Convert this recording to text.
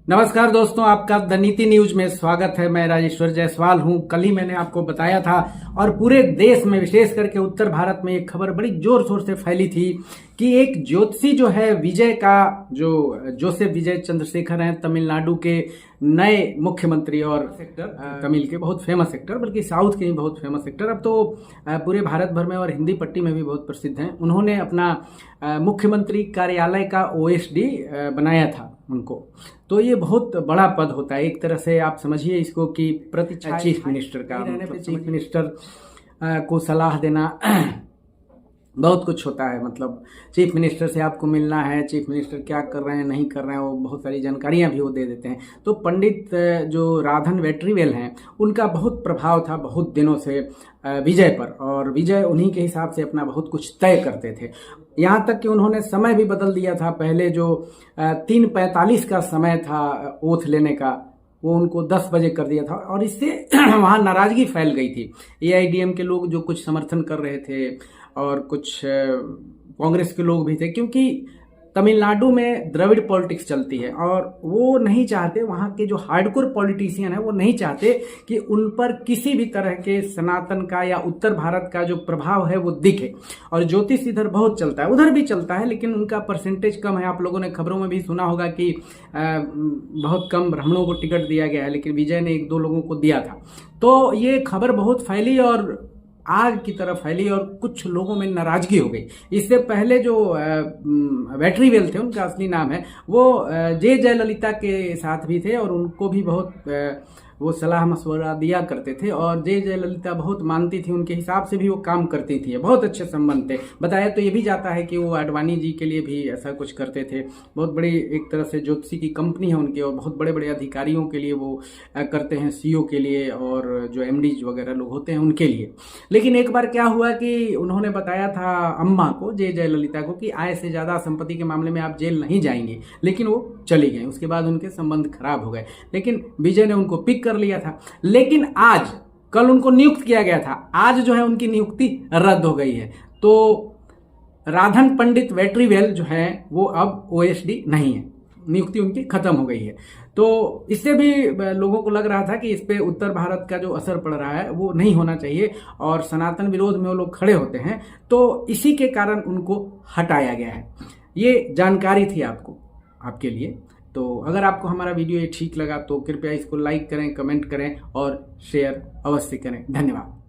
नमस्कार दोस्तों, आपका द नीति न्यूज में स्वागत है। मैं राजेश्वर जायसवाल हूं। कल ही मैंने आपको बताया था और पूरे देश में, विशेष करके उत्तर भारत में, एक खबर बड़ी जोर शोर से फैली थी कि एक ज्योतिषी जो है विजय का, जो जोसेफ विजय चंद्रशेखर हैं, तमिलनाडु के नए मुख्यमंत्री और तमिल के बहुत फेमस एक्टर, बल्कि साउथ के ही बहुत फेमस एक्टर, अब तो पूरे भारत भर में और हिंदी पट्टी में भी बहुत प्रसिद्ध हैं। उन्होंने अपना मुख्यमंत्री कार्यालय का ओएसडी बनाया था उनको। तो ये बहुत बड़ा पद होता है, एक तरह से आप समझिए इसको कि चीफ मिनिस्टर का, चीफ मिनिस्टर को सलाह देना बहुत कुछ होता है। मतलब चीफ मिनिस्टर से आपको मिलना है, चीफ मिनिस्टर क्या कर रहे हैं, नहीं कर रहे हैं, वो बहुत सारी जानकारियां भी वो दे देते हैं। तो पंडित जो राधन वेट्रीवेल हैं, उनका बहुत प्रभाव था बहुत दिनों से विजय पर, और विजय उन्हीं के हिसाब से अपना बहुत कुछ तय करते थे। यहाँ तक कि उन्होंने समय भी बदल दिया था। पहले जो 3:45 का समय था ओथ लेने का, वो उनको 10 बजे कर दिया था, और इससे वहाँ नाराजगी फैल गई थी। एआईडीएम के लोग जो कुछ समर्थन कर रहे थे और कुछ कांग्रेस के लोग भी थे, क्योंकि तमिलनाडु में द्रविड़ पॉलिटिक्स चलती है और वो नहीं चाहते, वहाँ के जो हार्डकोर पॉलिटिशियन है वो नहीं चाहते कि उन पर किसी भी तरह के सनातन का या उत्तर भारत का जो प्रभाव है वो दिखे। और ज्योतिष इधर बहुत चलता है, उधर भी चलता है, लेकिन उनका परसेंटेज कम है। आप लोगों ने खबरों में भी सुना होगा कि बहुत कम ब्राह्मणों को टिकट दिया गया है, लेकिन विजय ने 1-2 लोगों को दिया था। तो ये खबर बहुत फैली और आग की तरफ फैली और कुछ लोगों में नाराजगी हो गई। इससे पहले जो वेट्रीवेल थे, उनका असली नाम है, वो जे जयललिता के साथ भी थे और उनको भी बहुत वो सलाह मशवरा दिया करते थे, और जे जयललिता बहुत मानती थी, उनके हिसाब से भी वो काम करती थी। बहुत अच्छे संबंध थे। बताया तो ये भी जाता है कि वो आडवाणी जी के लिए भी ऐसा कुछ करते थे। बहुत बड़ी एक तरह से ज्योतिषी की कंपनी है उनकी, और बहुत बड़े बड़े अधिकारियों के लिए वो करते हैं, सीईओ के लिए और जो एमडीज वगैरह लोग होते हैं उनके लिए। लेकिन एक बार क्या हुआ कि उन्होंने बताया था अम्मा को, जे जयललिता को, कि आय से ज्यादा संपत्ति के मामले में आप जेल नहीं जाएंगे, लेकिन वो चली गई। उसके बाद उनके संबंध खराब हो गए, लेकिन विजय ने उनको पिक कर लिया था। लेकिन आज, कल उनको नियुक्त किया गया था, आज जो है उनकी नियुक्ति रद्द हो गई है। तो राधन पंडित वेट्रीवेल जो है वो अब ओएसडी नहीं है, नियुक्ति उनकी खत्म हो गई है। तो इससे भी लोगों को लग रहा था कि इस पे उत्तर भारत का जो असर पड़ रहा है वो नहीं होना चाहिए, और सनातन विरोध में वो लोग खड़े होते हैं, तो इसी के कारण उनको हटाया गया है। ये जानकारी थी आपके लिए। तो अगर आपको हमारा वीडियो ये ठीक लगा तो कृपया इसको लाइक करें, कमेंट करें और शेयर अवश्य करें। धन्यवाद।